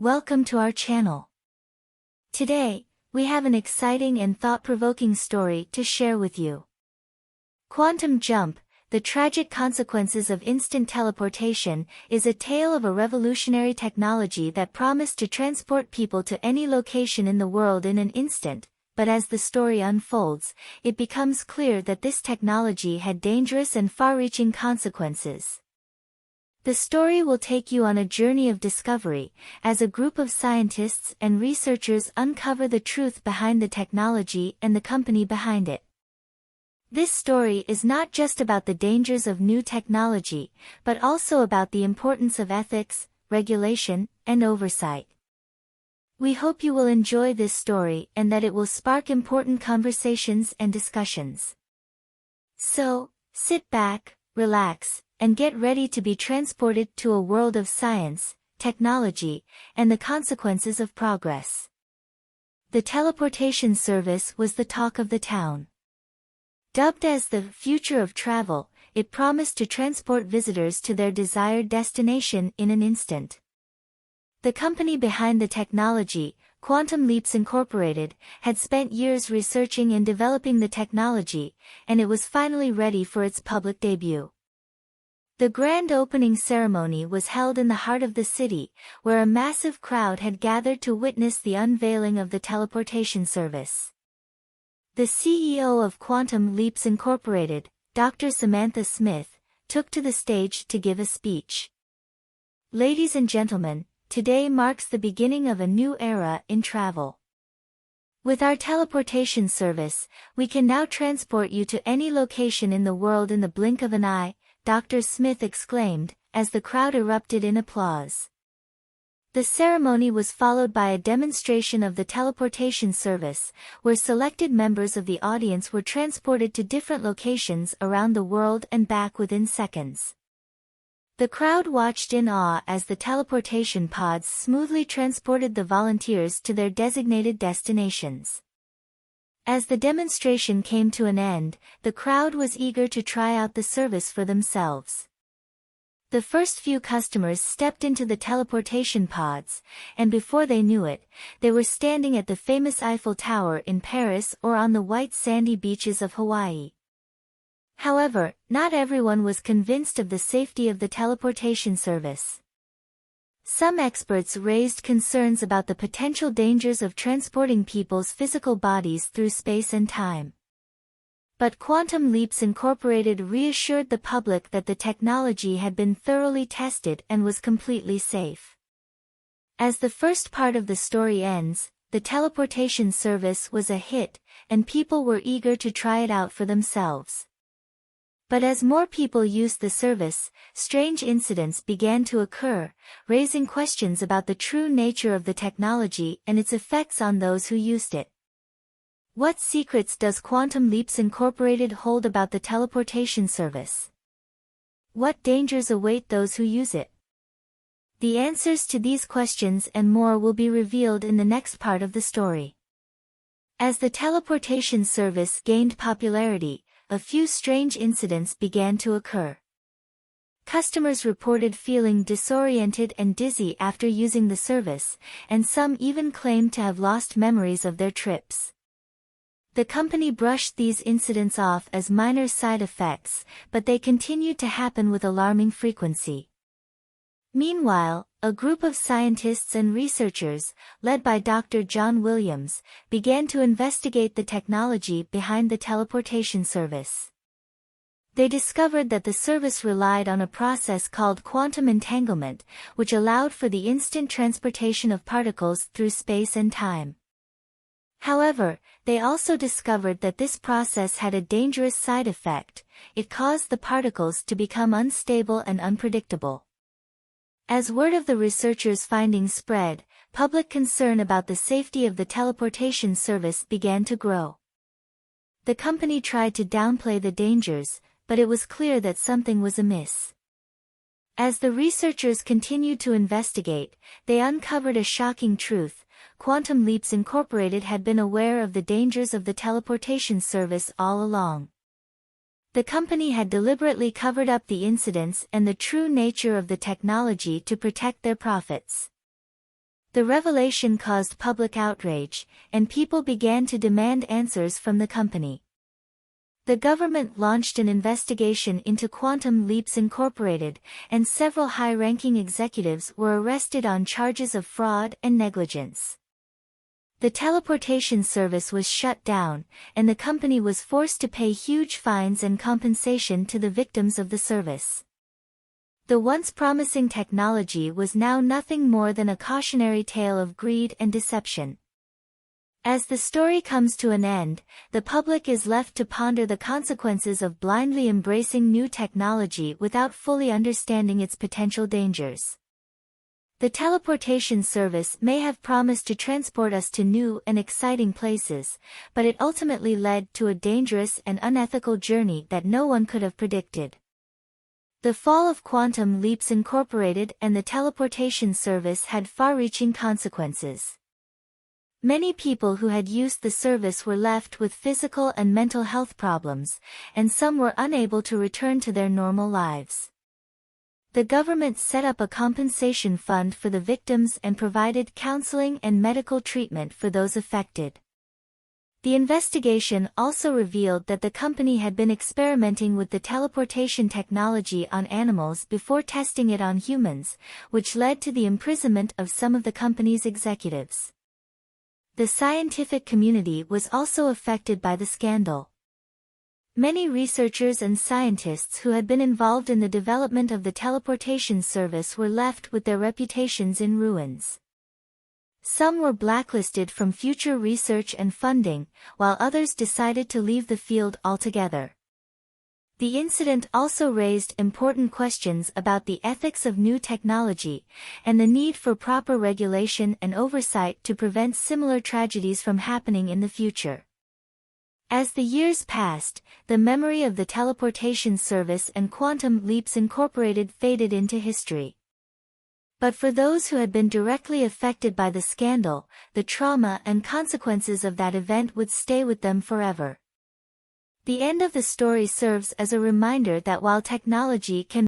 Welcome to our channel. Today, we have an exciting and thought-provoking story to share with you. Quantum Jump, The Tragic Consequences of Instant Teleportation, is a tale of a revolutionary technology that promised to transport people to any location in the world in an instant, but as the story unfolds, it becomes clear that this technology had dangerous and far-reaching consequences. The story will take you on a journey of discovery, as a group of scientists and researchers uncover the truth behind the technology and the company behind it. This story is not just about the dangers of new technology, but also about the importance of ethics, regulation, and oversight. We hope you will enjoy this story and that it will spark important conversations and discussions. So, sit back, relax, and get ready to be transported to a world of science, technology, and the consequences of progress. The teleportation service was the talk of the town. Dubbed as the future of travel, it promised to transport visitors to their desired destination in an instant. The company behind the technology, Quantum Leaps Incorporated, had spent years researching and developing the technology, and it was finally ready for its public debut. The grand opening ceremony was held in the heart of the city, where a massive crowd had gathered to witness the unveiling of the teleportation service. The CEO of Quantum Leaps Incorporated, Dr. Samantha Smith, took to the stage to give a speech. Ladies and gentlemen, today marks the beginning of a new era in travel. With our teleportation service, we can now transport you to any location in the world in the blink of an eye, Dr. Smith exclaimed, as the crowd erupted in applause. The ceremony was followed by a demonstration of the teleportation service, where selected members of the audience were transported to different locations around the world and back within seconds. The crowd watched in awe as the teleportation pods smoothly transported the volunteers to their designated destinations. As the demonstration came to an end, the crowd was eager to try out the service for themselves. The first few customers stepped into the teleportation pods, and before they knew it, they were standing at the famous Eiffel Tower in Paris or on the white sandy beaches of Hawaii. However, not everyone was convinced of the safety of the teleportation service. Some experts raised concerns about the potential dangers of transporting people's physical bodies through space and time. But Quantum Leaps Incorporated reassured the public that the technology had been thoroughly tested and was completely safe. As the first part of the story ends, the teleportation service was a hit, and people were eager to try it out for themselves. But as more people used the service, strange incidents began to occur, raising questions about the true nature of the technology and its effects on those who used it. What secrets does Quantum Leaps Incorporated hold about the teleportation service? What dangers await those who use it? The answers to these questions and more will be revealed in the next part of the story. As the teleportation service gained popularity, a few strange incidents began to occur. Customers reported feeling disoriented and dizzy after using the service, and some even claimed to have lost memories of their trips. The company brushed these incidents off as minor side effects, but they continued to happen with alarming frequency. Meanwhile, a group of scientists and researchers, led by Dr. John Williams, began to investigate the technology behind the teleportation service. They discovered that the service relied on a process called quantum entanglement, which allowed for the instant transportation of particles through space and time. However, they also discovered that this process had a dangerous side effect: it caused the particles to become unstable and unpredictable. As word of the researchers' findings spread, public concern about the safety of the teleportation service began to grow. The company tried to downplay the dangers, but it was clear that something was amiss. As the researchers continued to investigate, they uncovered a shocking truth: Quantum Leaps Incorporated had been aware of the dangers of the teleportation service all along. The company had deliberately covered up the incidents and the true nature of the technology to protect their profits. The revelation caused public outrage, and people began to demand answers from the company. The government launched an investigation into Quantum Leaps Incorporated, and several high-ranking executives were arrested on charges of fraud and negligence. The teleportation service was shut down, and the company was forced to pay huge fines and compensation to the victims of the service. The once promising technology was now nothing more than a cautionary tale of greed and deception. As the story comes to an end, the public is left to ponder the consequences of blindly embracing new technology without fully understanding its potential dangers. The teleportation service may have promised to transport us to new and exciting places, but it ultimately led to a dangerous and unethical journey that no one could have predicted. The fall of Quantum Leaps Incorporated and the teleportation service had far-reaching consequences. Many people who had used the service were left with physical and mental health problems, and some were unable to return to their normal lives. The government set up a compensation fund for the victims and provided counseling and medical treatment for those affected. The investigation also revealed that the company had been experimenting with the teleportation technology on animals before testing it on humans, which led to the imprisonment of some of the company's executives. The scientific community was also affected by the scandal. Many researchers and scientists who had been involved in the development of the teleportation service were left with their reputations in ruins. Some were blacklisted from future research and funding, while others decided to leave the field altogether. The incident also raised important questions about the ethics of new technology, and the need for proper regulation and oversight to prevent similar tragedies from happening in the future. As the years passed, the memory of the teleportation service and Quantum Leaps Incorporated faded into history. But for those who had been directly affected by the scandal, the trauma and consequences of that event would stay with them forever. The end of the story serves as a reminder that while technology can